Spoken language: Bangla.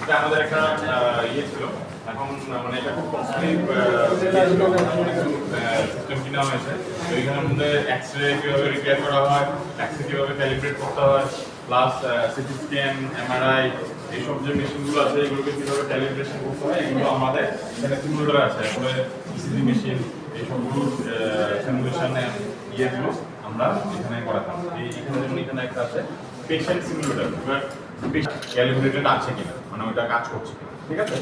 এটা আমাদের একটা ইয়ে ছিল, এখন মানে এটা খুব কস্টলি সিস্টেম কিনা হয়েছে। তো এখানের মধ্যে এক্সরে কীভাবে রিপেয়ার করা হয়, এক্সরে কীভাবে ক্যালিব্রেট করতে হয়, প্লাস সিটি স্ক্যান, এমআরআই, এইসব যে মেশিনগুলো আছে এগুলোকে কীভাবে ক্যালিব্রেশন করতে হয় এগুলো আমাদের এখানে সিমুলেটর আছে। আসলে ইসিজি মেশিন এইসবগুলোর সিমুলেশনের ইয়েগুলো আমরা এখানে করাতাম। এখানে যেমন এখানে একটা আছে পেশেন্ট সিমুলেটর, এবার ক্যালিব্রেটেড আছে কিনা, মানে ওইটা কাজ করছে কিনা, ঠিক আছে।